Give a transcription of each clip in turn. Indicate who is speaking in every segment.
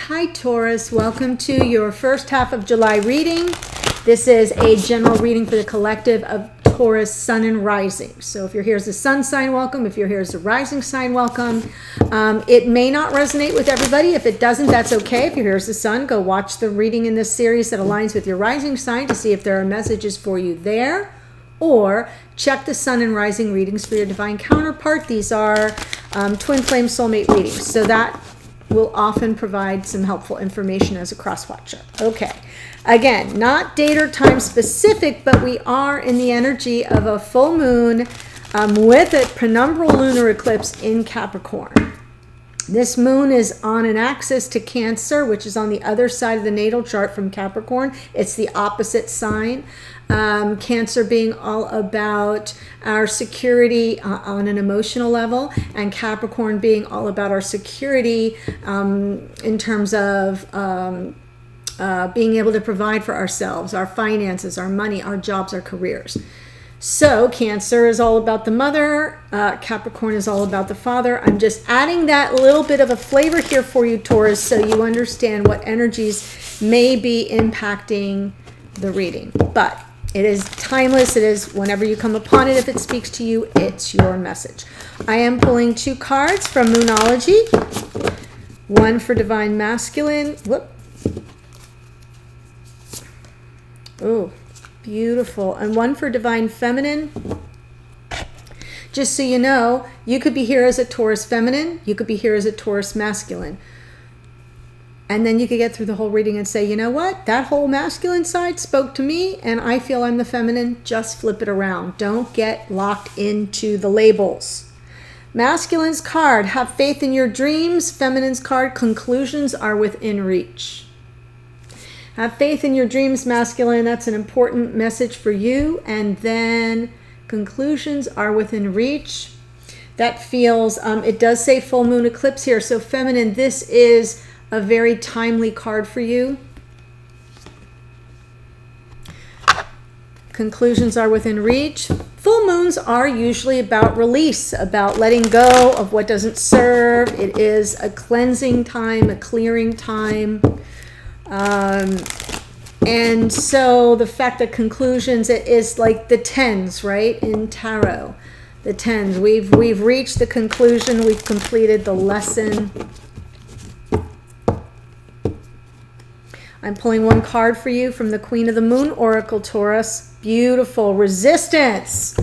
Speaker 1: Hi Taurus, welcome to your first half of July reading. This is a general reading for the collective of Taurus, Sun and Rising. So if you're here as a Sun sign, welcome. If you're here as a Rising sign, welcome. It may not resonate with everybody. If it doesn't, that's okay. If you're here as a Sun, go watch the reading in this series that aligns with your Rising sign to see if there are messages for you there. Or check the Sun and Rising readings for your divine counterpart. These are twin flame soulmate readings. So that will often provide some helpful information as a cross watcher. Okay. Again, not date or time specific, but we are in the energy of a full moon with a penumbral lunar eclipse in Capricorn. This moon is on an axis to Cancer, which is on the other side of the natal chart from Capricorn. It's the opposite sign. Cancer being all about our security on an emotional level, and Capricorn being all about our security in terms of being able to provide for ourselves, our finances, our money, our jobs, our careers. So Cancer is all about the mother, Capricorn is all about the father. I'm just adding that little bit of a flavor here for you, Taurus, so you understand what energies may be impacting the reading. But it is timeless. It is whenever you come upon it, if it speaks to you, it's your message. I am pulling 2 cards from Moonology. One for Divine Masculine. Whoop. Oh, beautiful. And one for Divine Feminine. Just so you know, you could be here as a Taurus Feminine. You could be here as a Taurus Masculine. And then you could get through the whole reading and say, you know what? That whole masculine side spoke to me and I feel I'm the feminine. Just flip it around. Don't get locked into the labels. Masculine's card, have faith in your dreams. Feminine's card, conclusions are within reach. Have faith in your dreams, masculine. That's an important message for you. And then conclusions are within reach. That feels, it does say full moon eclipse here. So feminine, this is a very timely card for you. Conclusions are within reach. Full moons are usually about release, about letting go of what doesn't serve. It is a cleansing time, a clearing time. And so the fact that conclusions, it is like the 10s, right? In tarot, the 10s. We've reached the conclusion. We've completed the lesson. I'm pulling 1 card for you from the Queen of the Moon Oracle, Taurus. Beautiful. Resistance.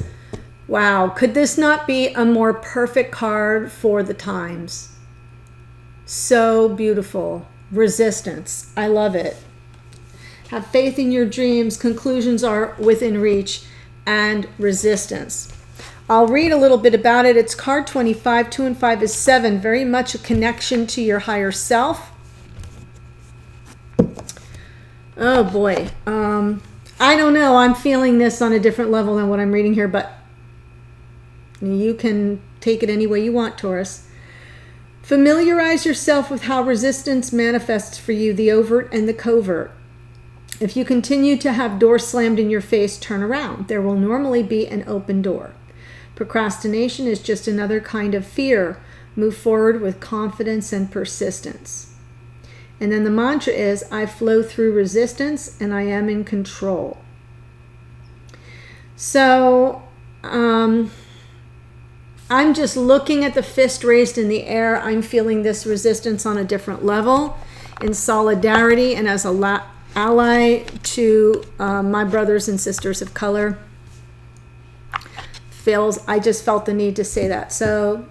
Speaker 1: Wow. Could this not be a more perfect card for the times? So beautiful. Resistance. I love it. Have faith in your dreams. Conclusions are within reach. And resistance. I'll read a little bit about it. It's card 25. 2 and 5 is 7. Very much a connection to your higher self. Oh boy. I don't know. I'm feeling this on a different level than what I'm reading here, but you can take it any way you want, Taurus. Familiarize yourself with how resistance manifests for you, the overt and the covert. If you continue to have doors slammed in your face, turn around. There will normally be an open door. Procrastination is just another kind of fear. Move forward with confidence and persistence. And then the mantra is, I flow through resistance and I am in control. So I'm just looking at the fist raised in the air. I'm feeling this resistance on a different level, in solidarity and as an ally to my brothers and sisters of color. I just felt the need to say that. So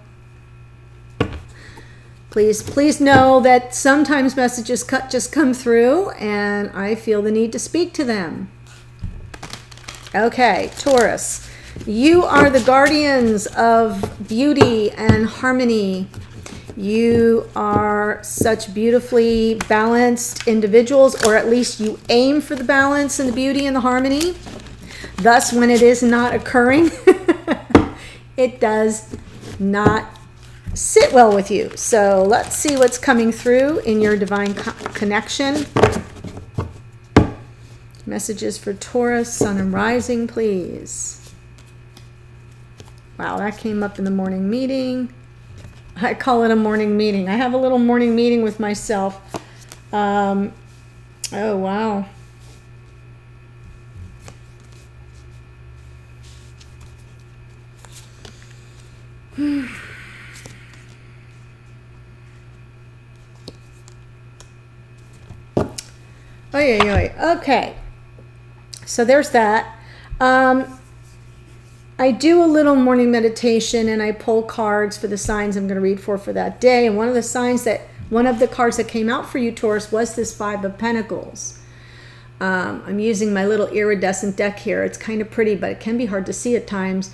Speaker 1: please know that sometimes messages just come through and I feel the need to speak to them. Okay, Taurus, you are the guardians of beauty and harmony. You are such beautifully balanced individuals, or at least you aim for the balance and the beauty and the harmony. Thus, when it is not occurring, it does not sit well with you. So let's see what's coming through in your divine connection. Messages for Taurus, Sun and Rising, please. Wow, that came up in the morning meeting. I call it a morning meeting. I have a little morning meeting with myself Oh, wow. Okay, so there's that. I do a little morning meditation and I pull cards for the signs I'm going to read for that day. And one of the cards that came out for you, Taurus, was this Five of Pentacles. I'm using my little iridescent deck here. It's kind of pretty, but it can be hard to see at times.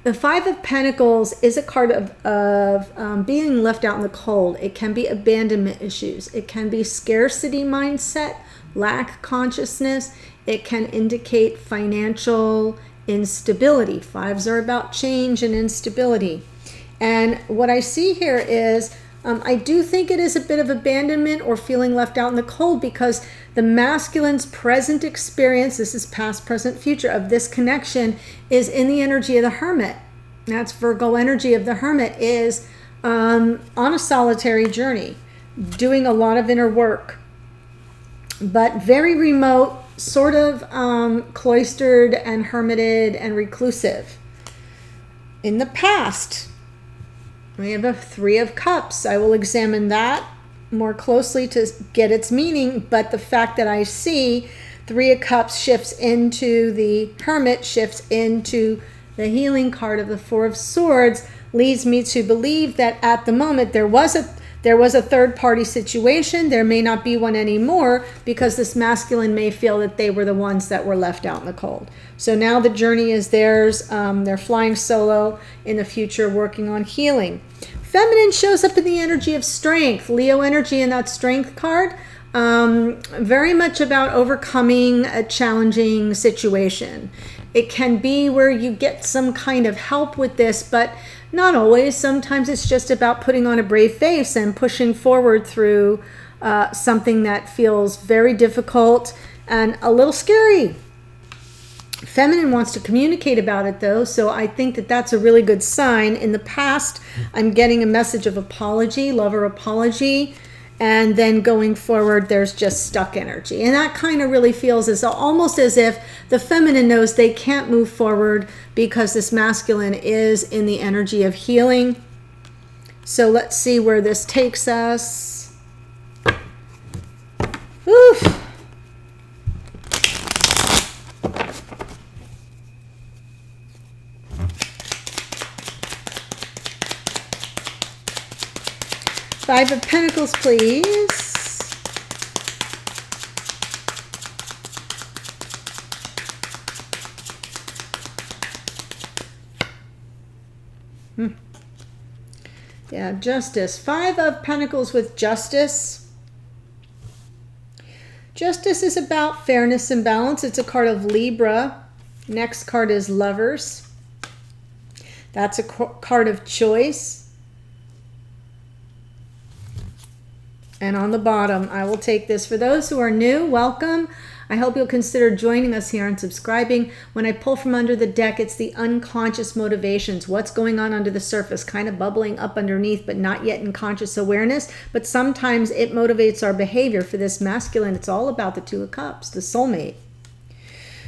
Speaker 1: The Five of Pentacles is a card of being left out in the cold. It can be abandonment issues. It can be scarcity mindset, lack consciousness. It can indicate financial instability. Fives are about change and instability. And what I see here is I do think it is a bit of abandonment or feeling left out in the cold, because the masculine's present experience, this is past, present, future, of this connection is in the energy of the Hermit. That's Virgo energy of the Hermit, is on a solitary journey, doing a lot of inner work, but very remote, sort of cloistered and hermited and reclusive. In the past, we have a Three of Cups. I will examine that more closely to get its meaning, but the fact that I see Three of Cups shifts into the Hermit, shifts into the healing card of the Four of Swords, leads me to believe that at the moment there was a third-party situation. There may not be one anymore, because this masculine may feel that they were the ones that were left out in the cold. So now the journey is theirs. They're flying solo in the future, working on healing. Feminine shows up in the energy of strength. Leo energy in that strength card. Very much about overcoming a challenging situation. It can be where you get some kind of help with this, but not always. Sometimes it's just about putting on a brave face and pushing forward through something that feels very difficult and a little scary. Feminine wants to communicate about it, though, so I think that that's a really good sign. In the past, I'm getting a message of apology, lover apology, and then going forward, there's just stuck energy. And that kind of really feels as almost as if the feminine knows they can't move forward because this masculine is in the energy of healing. So let's see where this takes us. Oof. Five of Pentacles, please. Yeah, Justice. Five of Pentacles with Justice. Justice is about fairness and balance. It's a card of Libra. Next card is Lovers. That's a card of choice. And on the bottom, I will take this. For those who are new, welcome. I hope you'll consider joining us here and subscribing. When I pull from under the deck, it's the unconscious motivations. What's going on under the surface, kind of bubbling up underneath, but not yet in conscious awareness. But sometimes it motivates our behavior. For this masculine, it's all about the Two of Cups, the soulmate.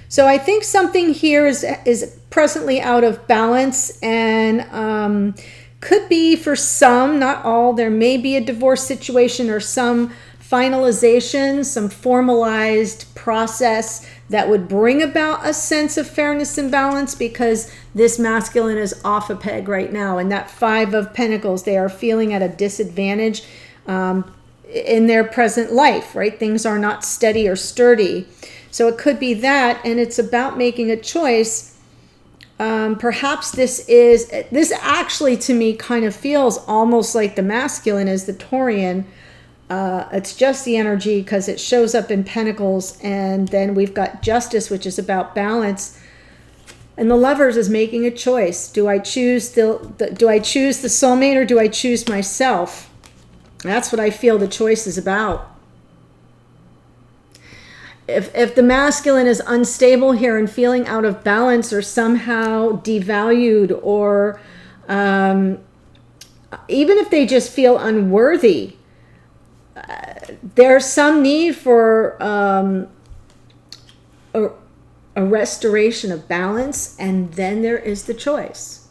Speaker 1: So I think something here is presently out of balance, and could be for some, not all. There may be a divorce situation or some finalization, some formalized process that would bring about a sense of fairness and balance, because this masculine is off a peg right now. And that Five of Pentacles, they are feeling at a disadvantage in their present life, right? Things are not steady or sturdy. So it could be that, and it's about making a choice. Perhaps this actually to me kind of feels almost like the masculine is the Taurian. It's just the energy because it shows up in Pentacles, and then we've got Justice, which is about balance, and the Lovers is making a choice. Do I choose the soulmate, or do I choose myself? That's what I feel the choice is about. If the masculine is unstable here and feeling out of balance or somehow devalued, or even if they just feel unworthy, there's some need for a restoration of balance, and then there is the choice.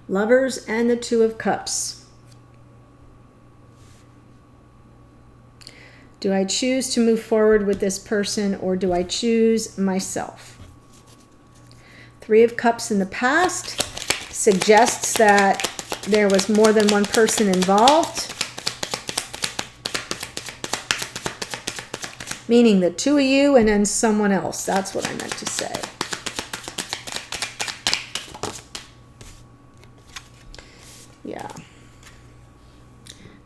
Speaker 1: Lovers and the Two of Cups. Do I choose to move forward with this person, or do I choose myself? Three of Cups in the past suggests that there was more than one person involved. Meaning the two of you and then someone else. That's what I meant to say. Yeah.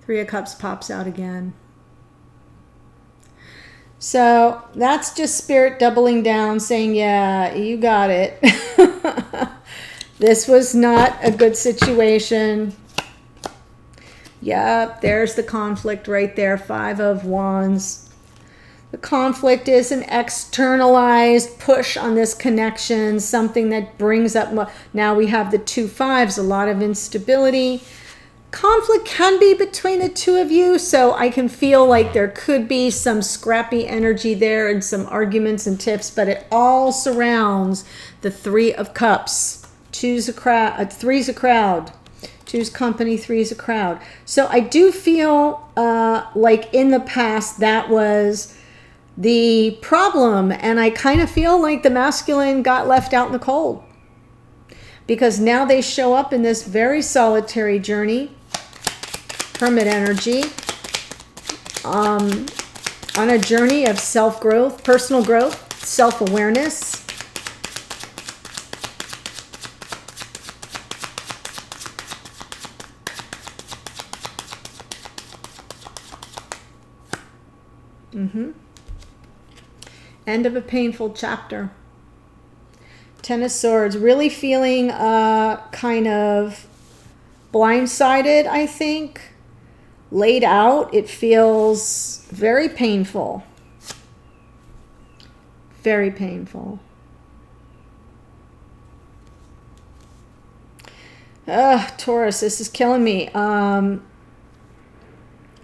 Speaker 1: Three of Cups pops out again. So that's just Spirit doubling down, saying, yeah, you got it. This was not a good situation. Yep, there's the conflict right there. Five of Wands. The conflict is an externalized push on this connection, something that brings up, now we have the 2 5s, a lot of instability. Conflict can be between the two of you, so I can feel like there could be some scrappy energy there and some arguments and tips, but it all surrounds the 3 of Cups. Two's a crowd, three's a crowd. Two's company, three's a crowd. So I do feel like in the past that was the problem, and I kind of feel like the masculine got left out in the cold, because now they show up in this very solitary journey, hermit energy, on a journey of self-growth, personal growth, self-awareness. End of a painful chapter. Ten of Swords, really feeling kind of blindsided, I think. Laid out, it feels very painful. Very painful. Taurus, this is killing me.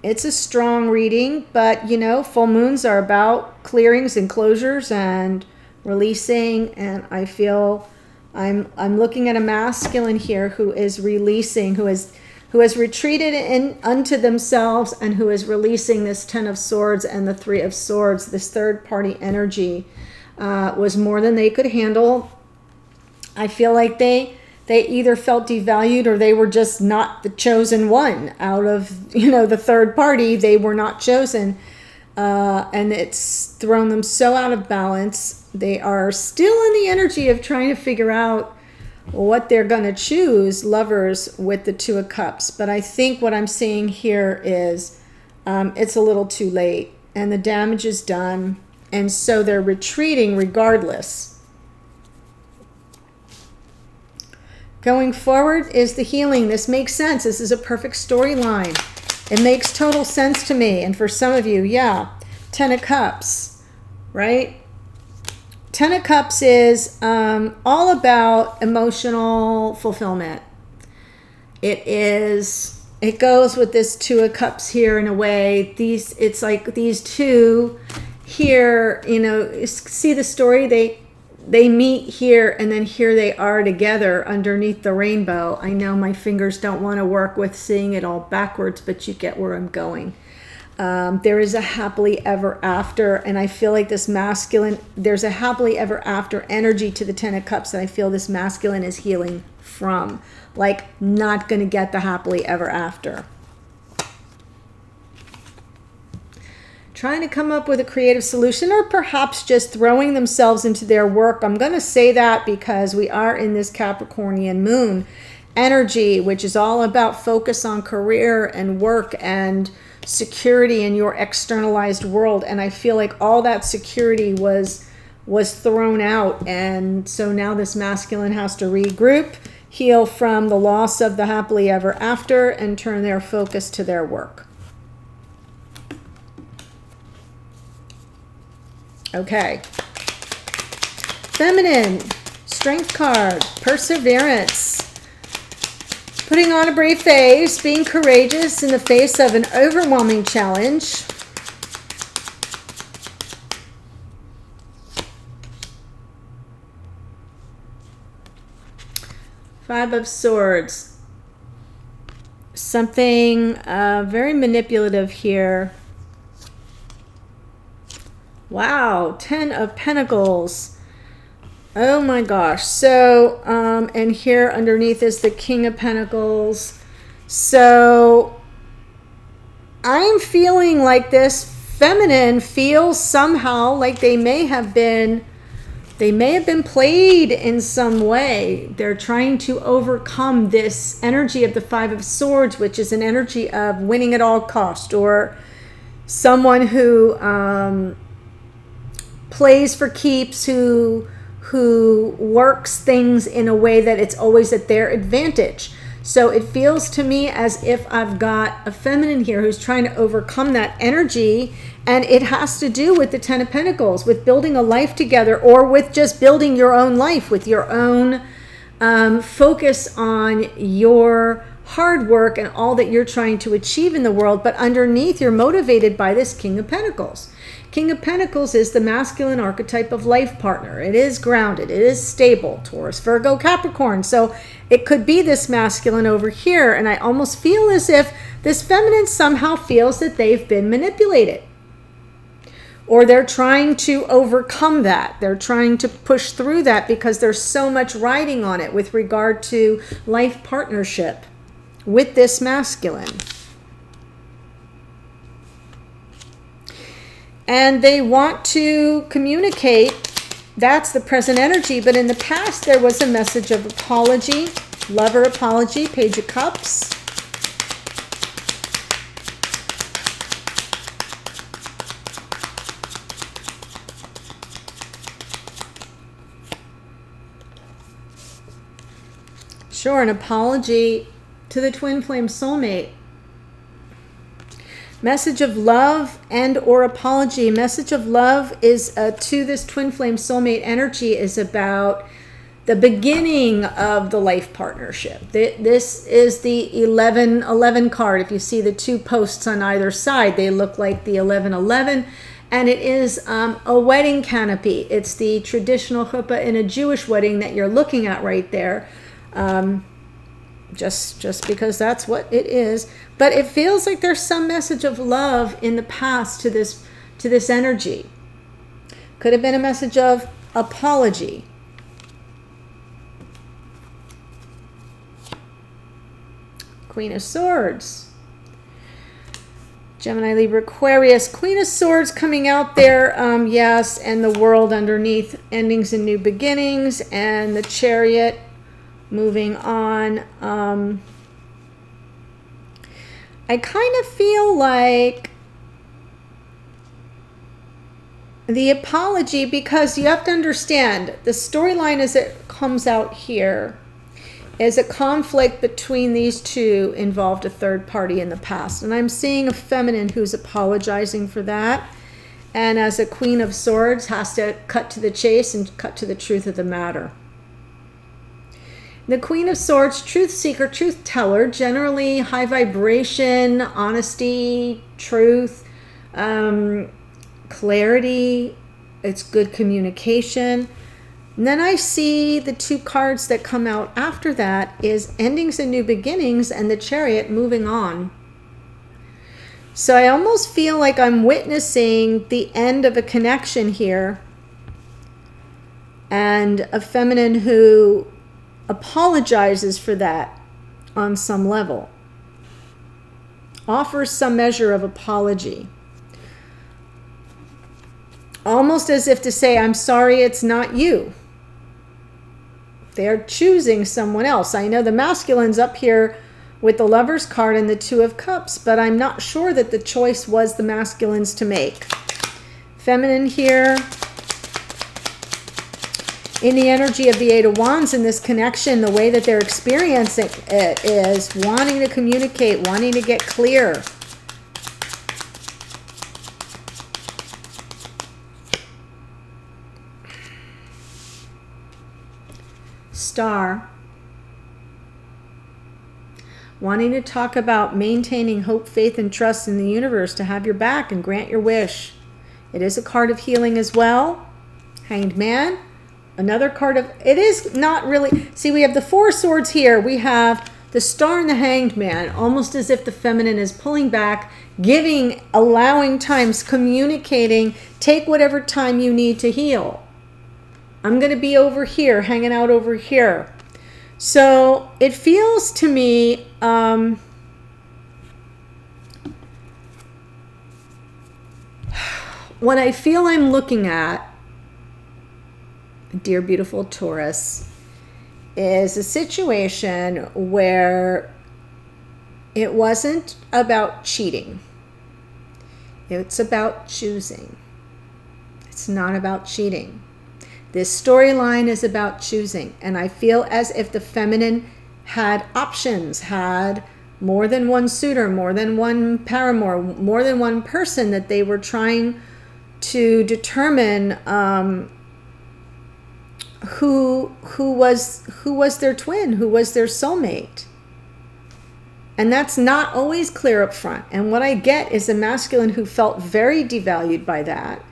Speaker 1: It's a strong reading, but you know, full moons are about clearings and closures and releasing, and I feel I'm looking at a masculine here who is releasing, who has retreated in unto themselves, and who is releasing this 10 of Swords and the 3 of Swords. This third party energy was more than they could handle. I feel like they either felt devalued, or they were just not the chosen one out of, you know, the third party. They were not chosen, and it's thrown them so out of balance. They are still in the energy of trying to figure out what they're going to choose, lovers, with the 2 of Cups. But I think what I'm seeing here is it's a little too late, and the damage is done, and so they're retreating regardless. Going forward is the healing. This makes sense. This is a perfect storyline. It makes total sense to me. And for some of you, yeah, 10 of Cups, right? 10 of Cups is all about emotional fulfillment. It goes with this 2 of Cups here in a way. It's like these two here, you know, see the story? They meet here, and then here they are together underneath the rainbow. I know my fingers don't want to work with seeing it all backwards, but you get where I'm going. There is a happily ever after, and I feel like this masculine, there's a happily ever after energy to the 10 of Cups that I feel this masculine is healing from. Like, not going to get the happily ever after. Trying to come up with a creative solution, or perhaps just throwing themselves into their work. I'm going to say that because we are in this Capricornian moon energy, which is all about focus on career and work and security in your externalized world. And I feel like all that security was thrown out. And so now this masculine has to regroup, heal from the loss of the happily ever after, and turn their focus to their work. Okay. Feminine, strength card, perseverance. Putting on a brave face, being courageous in the face of an overwhelming challenge. Five of Swords. Something very manipulative here. Wow, Ten of Pentacles. Oh my gosh. So, and here underneath is the King of Pentacles. So, I'm feeling like this feminine feels somehow like they may have been played in some way. They're trying to overcome this energy of the Five of Swords, which is an energy of winning at all cost, or someone who plays for keeps, who works things in a way that it's always at their advantage. So it feels to me as if I've got a feminine here who's trying to overcome that energy, and it has to do with the Ten of Pentacles, with building a life together, or with just building your own life, with your own focus on your hard work and all that you're trying to achieve in the world. But underneath, you're motivated by this King of Pentacles. King of Pentacles is the masculine archetype of life partner. It is grounded. It is stable. Taurus, Virgo, Capricorn. So it could be this masculine over here. And I almost feel as if this feminine somehow feels that they've been manipulated. Or they're trying to overcome that. They're trying to push through that because there's so much riding on it with regard to life partnership with this masculine. And they want to communicate. That's the present energy. But in the past, there was a message of apology. Lover apology. Page of Cups. Sure, an apology to the twin flame soulmate. Message of love and or apology. Message of love is to this twin flame soulmate energy is about the beginning of the life partnership. This is the 1111 card. If you see the two posts on either side, they look like the 1111. And it is a wedding canopy. It's the traditional chuppah in a Jewish wedding that you're looking at right there. Just because that's what it is. But it feels like there's some message of love in the past to this energy. Could have been a message of apology. Queen of Swords. Gemini, Libra, Aquarius. Queen of Swords coming out there. Yes, and the World underneath. Endings and new beginnings. And the Chariot. Moving on. I kind of feel like the apology, because you have to understand the storyline as it comes out here is a conflict between these two involved a third party in the past. And I'm seeing a feminine who's apologizing for that. And as a Queen of Swords has to cut to the chase and cut to the truth of the matter. The Queen of Swords, truth seeker, truth teller, generally high vibration, honesty, truth, clarity. It's good communication. And then I see the two cards that come out after that is endings and new beginnings and the Chariot moving on. So I almost feel like I'm witnessing the end of a connection here, and a feminine who apologizes for that on some level, offers some measure of apology, almost as if to say, I'm sorry, it's not you. They're choosing someone else. I know the masculine's up here with the Lover's card and the Two of Cups, but I'm not sure that the choice was the masculine's to make. Feminine here. In the energy of the Eight of Wands in this connection, the way that they're experiencing it is wanting to communicate, wanting to get clear. Star. Wanting to talk about maintaining hope, faith, and trust in the universe to have your back and grant your wish. It is a card of healing as well. Hanged Man. Another card of, it is not really, see, we have the Four of Swords here. We have the Star and the Hanged Man, almost as if the feminine is pulling back, giving, allowing times, communicating, take whatever time you need to heal. I'm going to be over here, hanging out over here. So it feels to me, what I feel I'm looking at, dear beautiful Taurus, is a situation where it wasn't about cheating. It's about choosing. It's not about cheating. This storyline is about choosing. And I feel as if the feminine had options, had more than one suitor, more than one paramour, more than one person that they were trying to determine who was their twin, who was their soulmate. And that's not always clear up front. And what I get is a masculine who felt very devalued by that,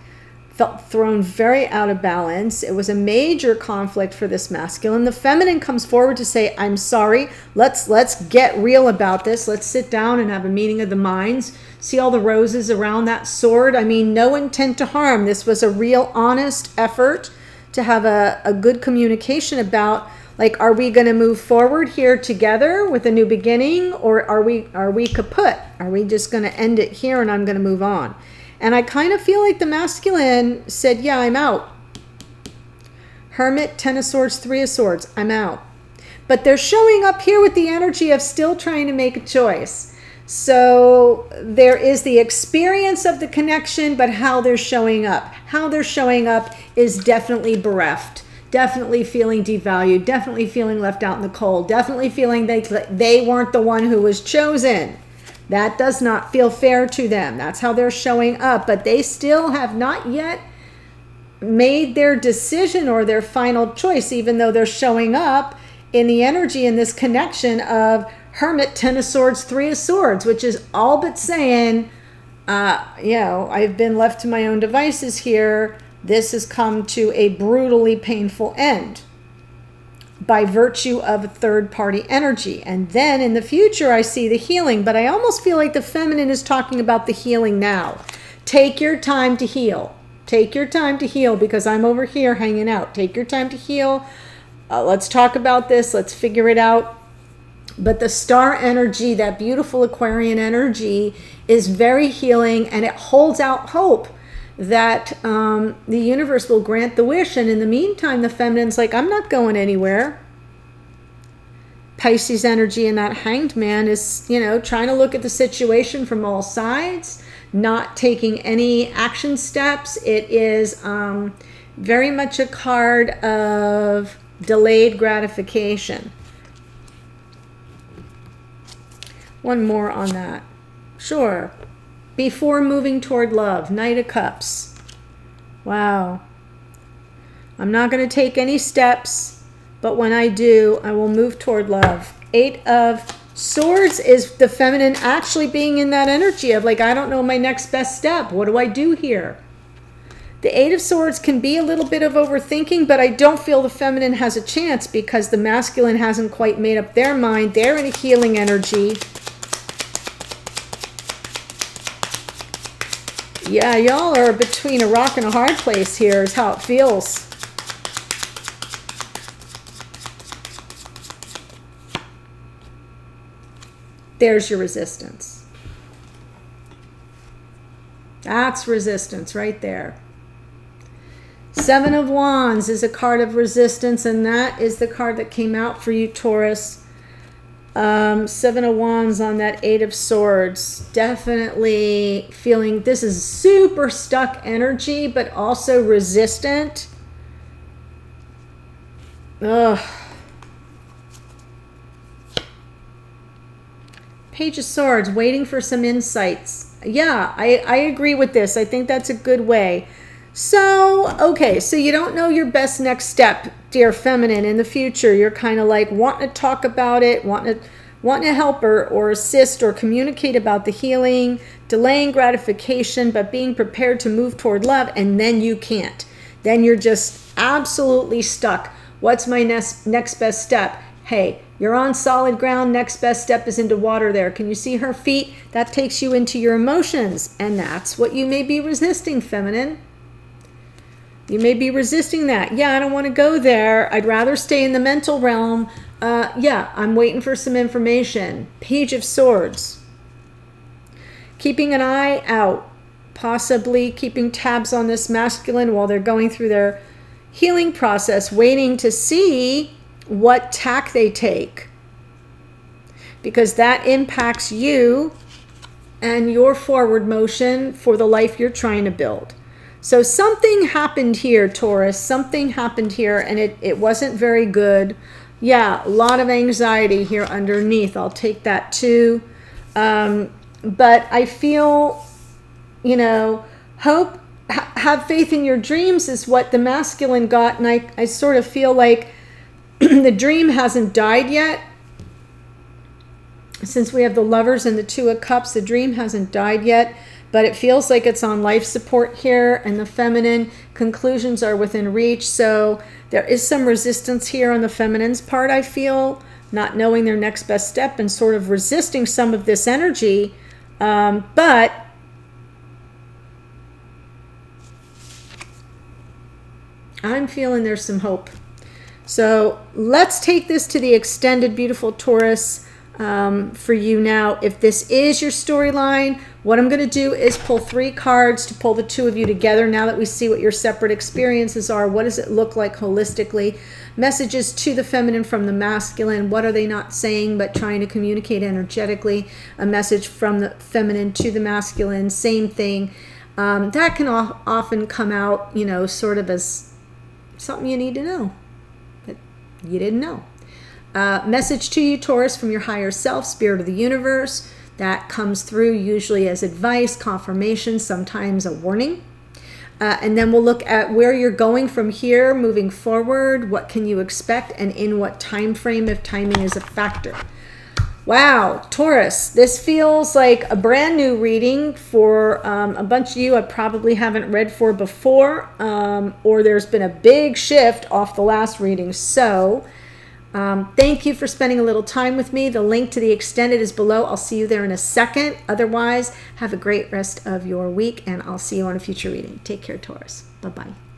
Speaker 1: felt thrown very out of balance. It was a major conflict for this masculine. The feminine comes forward to say, I'm sorry, let's get real about this. Let's sit down and have a meeting of the minds. See all the roses around that sword? I mean, no intent to harm. This was a real honest effort to have a good communication about, like, are we going to move forward here together with a new beginning, or are we kaput? Are we just going to end it here and I'm going to move on? And I kind of feel like the masculine said, yeah, I'm out. Hermit, Ten of Swords, Three of Swords, I'm out. But they're showing up here with the energy of still trying to make a choice. So there is the experience of the connection, but how they're showing up. How they're showing up is definitely bereft, definitely feeling devalued, definitely feeling left out in the cold, definitely feeling they weren't the one who was chosen. That does not feel fair to them. That's how they're showing up, but they still have not yet made their decision or their final choice, even though they're showing up in the energy in this connection of Hermit, Ten of Swords, Three of Swords, which is all but saying, I've been left to my own devices here. This has come to a brutally painful end by virtue of a third-party energy. And then in the future, I see the healing, but I almost feel like the feminine is talking about the healing now. Take your time to heal. Take your time to heal, because I'm over here hanging out. Take your time to heal. Let's talk about this. Let's figure it out. But the star energy, that beautiful Aquarian energy, is very healing, and it holds out hope that the universe will grant the wish. And in the meantime, the feminine's like, I'm not going anywhere. Pisces energy in that Hanged Man is, trying to look at the situation from all sides, not taking any action steps. It is very much a card of delayed gratification. One more on that. Sure. Before moving toward love, Knight of Cups. Wow. I'm not going to take any steps, but when I do, I will move toward love. Eight of Swords is the feminine actually being in that energy of, like, I don't know my next best step. What do I do here? The Eight of Swords can be a little bit of overthinking, but I don't feel the feminine has a chance because the masculine hasn't quite made up their mind. They're in a healing energy. Yeah, y'all are between a rock and a hard place here is how it feels. There's your resistance. That's resistance right there. Seven of Wands is a card of resistance, and that is the card that came out for you, Taurus. Seven of Wands on that Eight of Swords. Definitely feeling this is super stuck energy, but also resistant. Ugh. Page of Swords, waiting for some insights. Yeah, I agree with this. I think that's a good way. So, okay, so you don't know your best next step, dear feminine, in the future. You're kind of like wanting to talk about it, wanting to help or assist or communicate about the healing, delaying gratification, but being prepared to move toward love, and then you can't. then you're just absolutely stuck. What's my next best step? Hey, you're on solid ground. Next best step is into water there. Can you see her feet? That takes you into your emotions. And that's what you may be resisting, feminine. You may be resisting that. Yeah, I don't want to go there. I'd rather stay in the mental realm. Yeah, I'm waiting for some information. Page of Swords. Keeping an eye out. Possibly keeping tabs on this masculine while they're going through their healing process, waiting to see what tack they take, because that impacts you and your forward motion for the life you're trying to build. So something happened here, Taurus. Something happened here, and it wasn't very good. Yeah, a lot of anxiety here underneath. I'll take that too. But I feel, you know, hope, have faith in your dreams is what the masculine got. And I sort of feel like the dream hasn't died yet. Since we have the Lovers and the Two of Cups, the dream hasn't died yet, but it feels like it's on life support here, and the feminine conclusions are within reach. So there is some resistance here on the feminine's part, I feel, not knowing their next best step and sort of resisting some of this energy. But I'm feeling there's some hope. So let's take this to the extended, beautiful Taurus, for you now. If this is your storyline, what I'm going to do is pull 3 cards to pull the two of you together. Now that we see what your separate experiences are, what does it look like holistically? Messages to the feminine from the masculine. What are they not saying but trying to communicate energetically? A message from the feminine to the masculine, same thing. That can often come out, you know, sort of as something you need to know that you didn't know. Message to you, Taurus, from your higher self, spirit of the universe. That comes through usually as advice, confirmation, sometimes a warning. And then we'll look at where you're going from here, moving forward. What can you expect, and in what time frame, if timing is a factor. Wow, Taurus, this feels like a brand new reading for a bunch of you I probably haven't read for before, or there's been a big shift off the last reading. So thank you for spending a little time with me. The link to the extended is below. I'll see you there in a second. Otherwise, have a great rest of your week, and I'll see you on a future reading. Take care, Taurus. Bye-bye.